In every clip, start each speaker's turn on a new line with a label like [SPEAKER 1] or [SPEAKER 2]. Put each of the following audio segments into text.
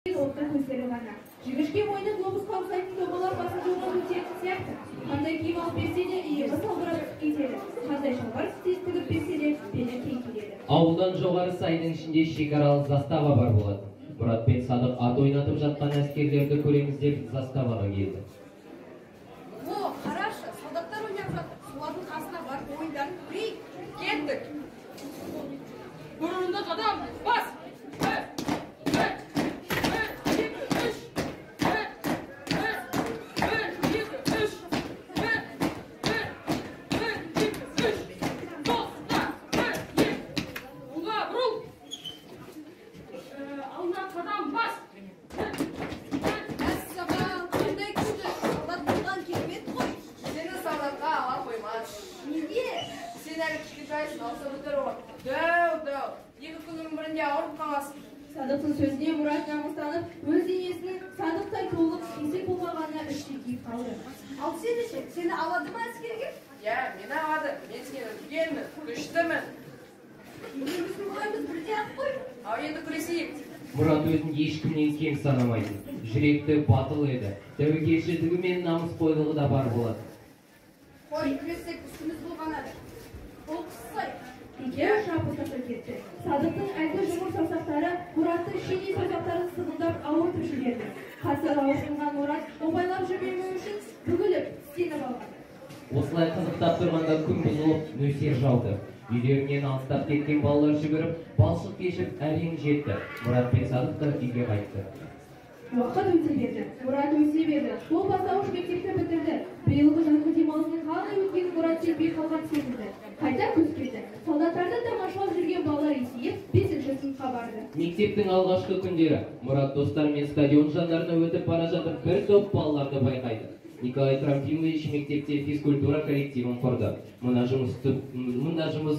[SPEAKER 1] Отты көздері ғана. Жігішке мойны глобус қауқсайтын тобалар басын жоғын өтетін сияқты. Қандай киім алып берсе де, иығы салбырап кетеді. Қандай шалбар тігіп берсе де, белі кең келеді.
[SPEAKER 2] Ауылдан жоғары сайдың ішінде шекаралы застава бар болады. Мұрат пен Садық ат ойнатып жатқан әскерлерді көреміз деп заставаға келді.
[SPEAKER 3] О, қарашы, солдаттар ойнап жатыр. Солардың қасына барып ойындарын көрейік. Кеттік. Бұрынды қадам, бас!
[SPEAKER 1] Садықтың сөзіне Мұрат намыстанып, өз денесінің Садықтай толық есек болмағанына іште киіп қалды.
[SPEAKER 3] Ал сені ше, сені алады ма әскерге?
[SPEAKER 4] Я, мені алады. Мен сені үлкенмін, күштімін.
[SPEAKER 3] Екеуміздің ойымыз бірде ақ қой.
[SPEAKER 4] Ал енді күресейік.
[SPEAKER 2] Мұрат өзін ешкімнен кем санамайды. Жүректі батыл еді. Тәуекелшілдігі мен намысқойлығы да бар болады.
[SPEAKER 3] Қой, күресек үстіміз болғанады. Ол қыссай.
[SPEAKER 1] Екеуі шапылсаса кетті. Садықтың әлгі жұмыр саусақтары Мұраттың шеней саусақтарын сығындап ауыртып жіберді. Қасы ауыртылған Мұрат опайлап жүрмеуі үшін бүгіліп, тістеніп алған.
[SPEAKER 2] Осылай қызықтап тұрғанда күн бұзылып, нөсер жауды. Үйлерінен алыстап кеткен балалар жүгіріп, балшық кешіп әрең жетті. Мұрат пен Садық та үйге қайтты.
[SPEAKER 1] Уақыт өте берді. Мұрат өсе берді. Ол бастауыш мектепті бітірді. Биылғы жазғы демалысының қалай өткенін Мұрат жетпей қалған секілді. Қайта күз келді. Солдаттарды тамашалап жүрген балалар есейіп, 5-ші сыныпқа барды.
[SPEAKER 2] Мектептің алғашқы күндері Мұрат достарымен стадион жандарына өтіп бара жатып, бір топ балаларды байқайды. Николай Трофимович мектепте физкультура коллективін құрды. Мұнда жұмыс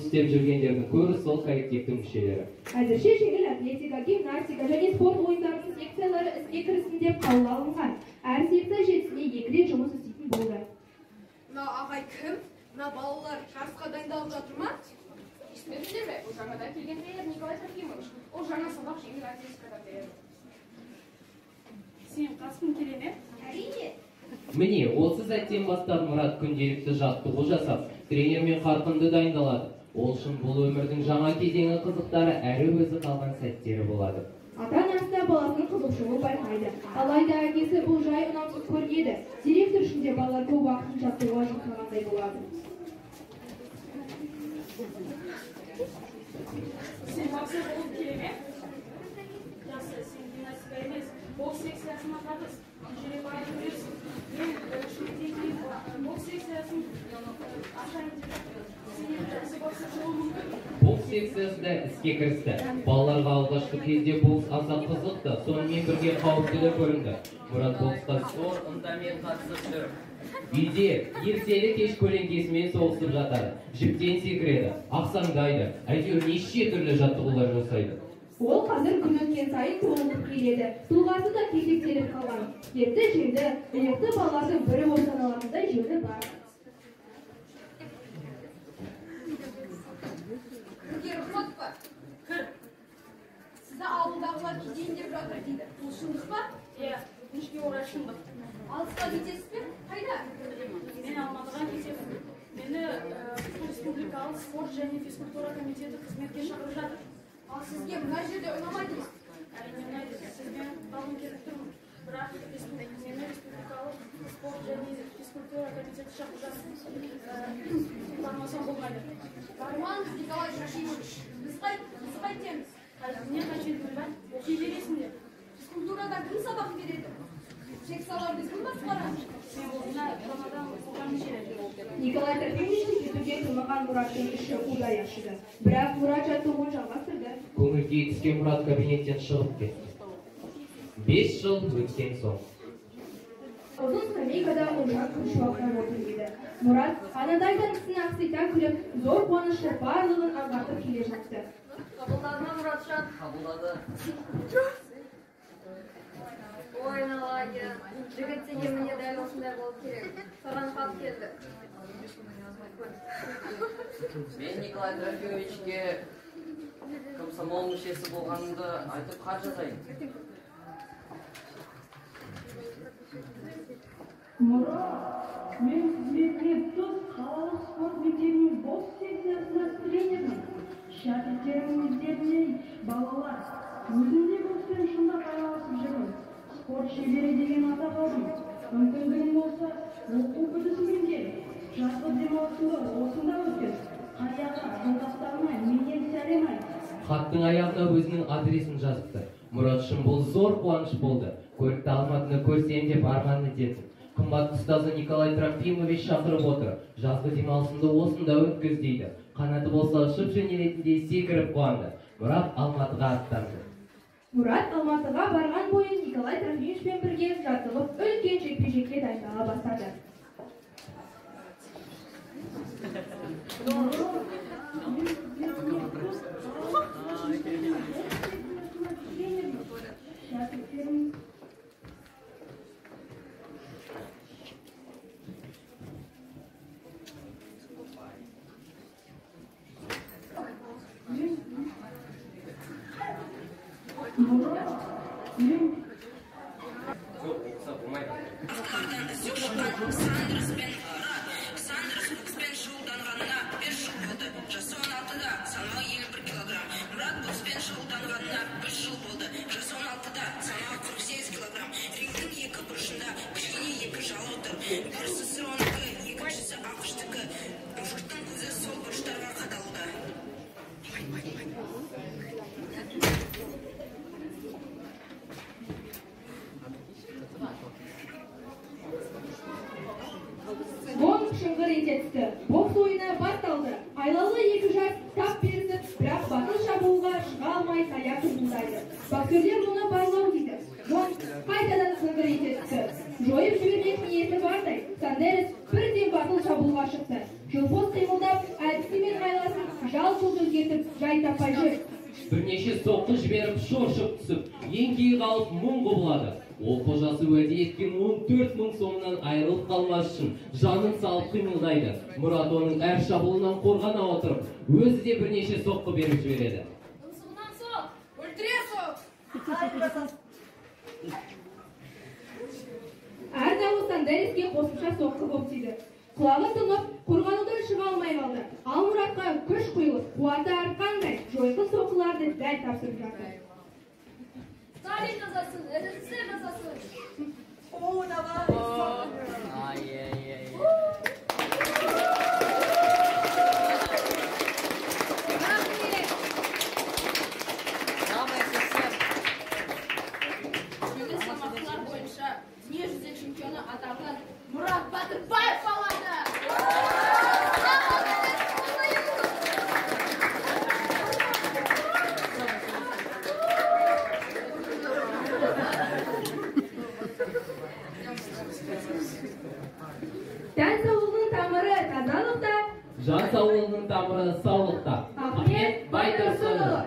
[SPEAKER 2] істеп жүргендердің көбі сол коллективтің мүшелері.
[SPEAKER 1] Әзірше жеңіл атлетика, гимнастика және спорт ойындарының секциялары іске кірісін деп қаулы алынған. Әр секция жетісіне 2 рет жұмыс істейтін болды.
[SPEAKER 3] Мына ағай кім? Мына балалар жарысқа дайындалып жатыр ма?
[SPEAKER 5] Естімедіңдер ме? Бұл жаңадан келген тренер Николай Трофимович. Ол жаңа сабақ жеңіл атлетикадан береді. Сен қатысқың келе ме?
[SPEAKER 3] Әрине.
[SPEAKER 2] Міне, осы сәттен бастап Мұрат күнделікті жаттығу жасап, тренермен қарқынды дайындалады. Ол үшін бұл өмірдің жаңа кезеңі қызықтары әрі өзі қалған сәттері болады.
[SPEAKER 1] Ата-анасы да баласының қызығушылығы байқайды. Алайда әкесі бұл жай ұнамсыз көрінеді. Директор үшін де балалар көп уақытын жаттығуға жұмсағандай болады.
[SPEAKER 5] Сен боксер болып келе ме? Жақсы, сен гимнастика емес, бокс секциясына қатыс. Жүре барып көресің. Мен шөлден кейін бокс секциясын ашайын деп жатырмын. Сен жақсы боксер болуы мүмкін.
[SPEAKER 2] Бокс секциясы да іске кірісті. Балаларға алғашқы кезде бокс аса қызықты, сонымен бірге қауіпті де көрінді. Мұрат боксқа зор ынтамен қатысып жүр. Үйде ертелі кеш көлеңкесімен соғысып жатады. Жіптен секіреді, ақсаңдайды, әйтеуір неше түрлі жаттығулар жасайды.
[SPEAKER 1] Ол қазір күн өткен сайын толығып келеді. Тұлғасы да кесектеліп қалған. Ерді жерді, мықты балалардың бірі болып саналатындай жөні бар.
[SPEAKER 3] Кірге рұқсат па? Кір. Сізді ауылдағылар кетейін деп жатыр дейді. Бұл шындық па?
[SPEAKER 5] Иә, өкінішке орай шындық.
[SPEAKER 3] Алысқа кетесіз бе? Қайда?
[SPEAKER 5] Мен Алматыға кетемін. Мені республикалық спорт және физкультура комитеті қызметке шақырып жатыр.
[SPEAKER 3] Ал сізге мына жерде ұнамайды ма?
[SPEAKER 5] Әрине ұнайды, сізбен қалғым келіп тұрмын. Бірақ мені республикалық спорт және физкультура комитеті шақырып жатыр. Бармасам болмайды.
[SPEAKER 3] Бармаңыз, Николай Трофимович. Біз қайтеміз.
[SPEAKER 5] Не қайтемін ба? Оқи бересіңдер.
[SPEAKER 3] Физкультурадан кім сабақ береді? Секцияларды кім басқарады?
[SPEAKER 5] Мен осында жаңадан оқыған жері.
[SPEAKER 1] Николай Трофимовичті кетуге қимаған Мұраттың іші удай ашыды. Бірақ Мұрат жаттығуын жалғастырды.
[SPEAKER 2] Көңіл-күй түскен Мұрат кабинеттен шығып кетті. 5 жыл өткен соң.
[SPEAKER 1] Ұзын скамейкада ұлжан күншуақтан отыр еді. Мұрат анадайдан ісін ақсита күліп, зор қуанышты барлығын аңғартып келе жатты.
[SPEAKER 4] Қабылдады ма Мұратжан? Қабылдады.
[SPEAKER 6] Ой, Наладя, жігіт деген міне дәл осындай болып керек. Саған хат келді.
[SPEAKER 4] Мен Николай Трофимовичке комсомол мүшесі болғанымды айтып хат жазайын.
[SPEAKER 7] Мұрат, мен сізбен дос қалалық спорт мектебінің бокс секциясында тренермін. Шәкірттерім өздеріне балалар, өзімде бокспен шындап айналысып жүрмін. Спорт шебері деген атақ алдым. Мүмкіндігім болса, оқу бітіргенде келіп, жазғы демалысымды осында өткіз. Қаяға, жолдастарыма менен сәлем айт.
[SPEAKER 2] Хаттың аяғында өзінің адресін жазыпты. Мұрат үшін бұл зор қуаныш болды. Көрікті Алматыны көрсем деп арман ететін. Қымбат ұстазы Николай Трофимович шақырып отыр. Жазғы демалысымды осында өткіз дейді. Қанаты болса ұшып жөнелетіндей секіріп қуанды. Мұрат Алматыға аттанды.
[SPEAKER 1] Мұрат Алматыға барған бойы Николай Трофимовичпен бірге жаттығып, үлкен жекпе-жекке дайындала бастады. Шыңғыр ете түсті. Бокс ойыны басталды. Айлалы екі жас тап берісіп, бірақ батыл шабуылға шыға алмай таяқ қимылдайды. Боксерлер мұны байлау дейді. Жон қайтадан шыңғыр ете түсті. Жойып жібермек ниеті бардай, Сандерес бірден батыл шабуылға шықты. Жылпос қимылдап, әдісімен айласын жал-жол өзгертіп, жай таппай жүр.
[SPEAKER 2] Бірнеше соққы жіберіп, шоршып түсіп, еңкейе қалып мұң құбылады. Ол қожасы уәде еткен 14 000 сомнан айырылып қалмас үшін жанын салып қимылдайды. Мұрат оның әр шабуылынан қорғана отырып, өзі де бірнеше соққы беріп жібереді.
[SPEAKER 3] Тұмсығынан соқ, өлтіре соқ.
[SPEAKER 1] Әр дауыс Сандереске қосымша соққы болып тиді. Құлағы тұнып, қорғанудан шыға алмай қалды. Ал Мұратқа күш құйылып, қуаты артқандай жойқын соққыларды дәл тапсырып жатыр.
[SPEAKER 6] Сталин жазасын, СССР жазасын.
[SPEAKER 3] О, давай. Келі салмақтар бойынша дүниежүзі чемпионы атағын Мұрат Батырбаев алады.
[SPEAKER 1] Тән саулығының тамыры тазалықта,
[SPEAKER 2] Жан саулығының тамыры саулықта.
[SPEAKER 1] Ахмет Байтұрсынұлы.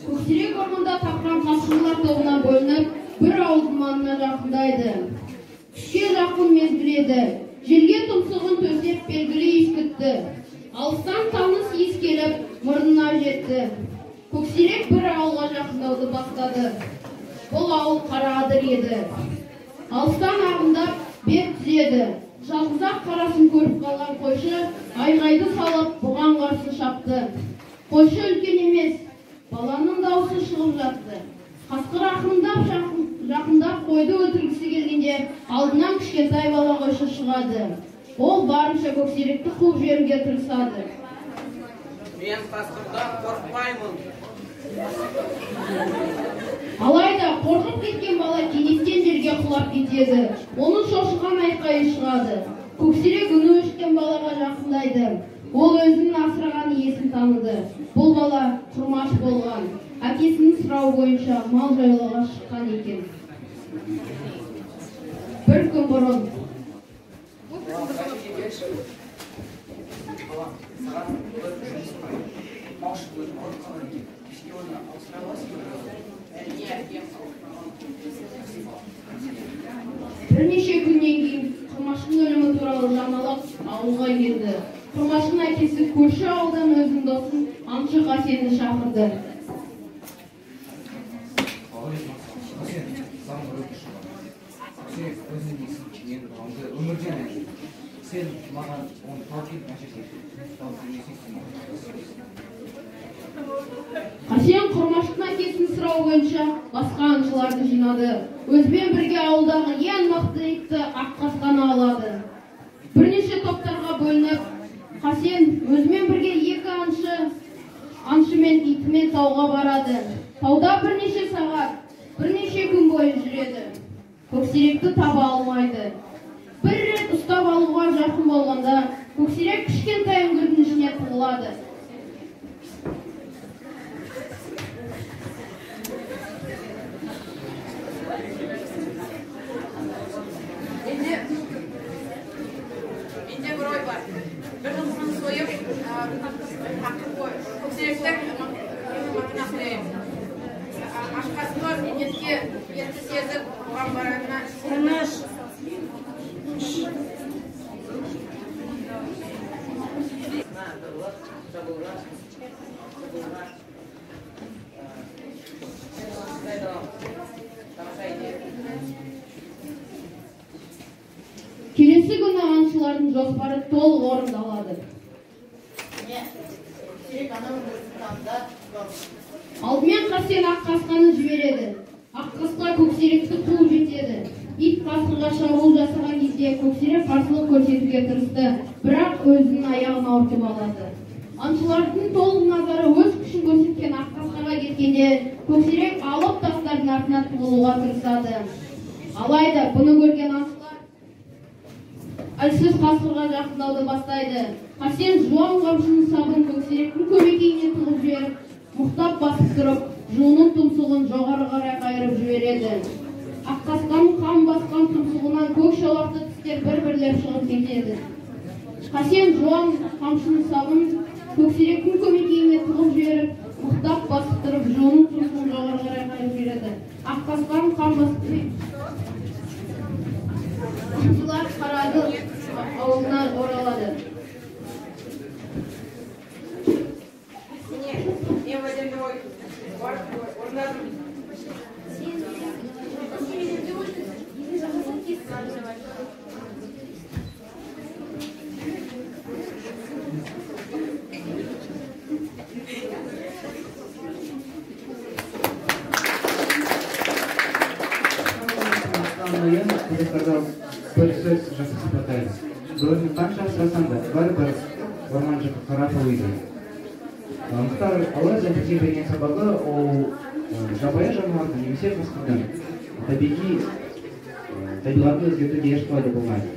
[SPEAKER 8] Көктерек орманда тапқан қасқырлар тобына бөлініп, бір ауылдың маңына жақындайды. Түске жақын мезгіл еді. Желге тұмсығын төсеп белгілі иіс күтті. Алыстан таныс иіс келіп, мұрнына жетті. Көктерек бір ауылға жақындауды бастады. Бұл ауыл Қараадыр еді. Алыстан ағындап бет түзеді. Жалғыз-ақ қарасын көріп қалған қойшы айғайды салып, бұған қарсы шапты. Қойшы үлкен емес, баланың дауысы шығып жатты. Қасқыр жақындап қойды өлтіргісі келгенде алдынан кішкентай бала қойшы шығады. Ол барынша көксеректі қуып жіберуге тырысады.
[SPEAKER 4] Мен қасқырдан қорықпаймын.
[SPEAKER 8] Алайда қорқып кеткен бала кенеттен жерге құлап кетеді. Оның шошыған айқайы шығады. Көксерек үні өшкен балаға жақындайды. Ол өзінің асыраған иесін таныды. Бұл бала құрмаш болған. Әкесінің сұрауы бойынша мал жайлауға шыққан екен. Бір күн бұрын Бірнеше күннен кейін Құрмаштың өлімі туралы жаңалық ауылға келді. Құрмаштың әкесі көрші ауылдан өзінің досын аңшы Қасенді шақырды.
[SPEAKER 9] Sen mаған оны талқиып мәшеке.
[SPEAKER 8] Қасен Құрмаштың әкесінің сұрауы бойынша басқа аңшыларды жинады. Өзбен бірге ауылдағы ең мықты итті Аққасқаны алады. Бірнеше топтарға бөлініп, Қасен өзімен бірге екі аңшымен итімен тауға барады. Тауда бірнеше сағат, бірнеше күн бойы жүреді. Көксеректі таба алмайды. Бір рет ұстап алуға жақын болғанда, көксерек кішкентай үңгірдің ішіне тығылады.
[SPEAKER 3] Менде бір ой бар. Бір жылқыны сойып, көксеректің мақына қояйын. Ашқасқыр етті сезіп, оған баратына сырныш.
[SPEAKER 8] Келесі күні аңшылардың жоспары толық орындалады. Алдымен Қасен Аққасқаны жібереді. Аққасқа көксеректі қуып жетеді. Ит қасқырға шабуыл жасаған кезде көксерек қарсылық көрсетуге тырысты, бірақ өзінің аяғын ауыртып алады. Аңшылардың толық назары өз күшін көрсеткен Аққасқаға кеткенде, көксерек алып тастардың артына тығылуға тырысады. Алайда бұны көрген аңшылар әлсіз қасқырға жақындауды бастайды. Қасен жуан қамшының сабын көксеректің көмекейіне тығып жіберіп, мұқтап басып тұрып, жуының тұмсығын жоғары қарай қайырып жібереді. Аққасқаның қан басқан тұмсығынан көк шолақты тістер бір-бірлеп шығып кетеді. Қасен жуан қамшының сабын көксеректің көмекейіне тығып жіберіп, мұқтап басып тұрып, жуының тұмсығын жоғары қарай қайырып жібереді. Аққасқаның қан басып аңшылар қарады ауылына оралады.
[SPEAKER 3] Мен өздеріне ой орындадым.
[SPEAKER 9] Бір сөз жасап атайды. Өзін қанша асырасаң да, бәрібір орман жұрты қарап ойды. Мұхтар Алла жәдірге берген сабағы ол жабайы жануарды немесе қасқырдың табиғатын өзгертуге еш қалай да болмайды.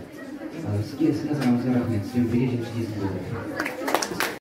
[SPEAKER 9] Сізге рахмет, сізбен бірге жұмыс істейсіз болды.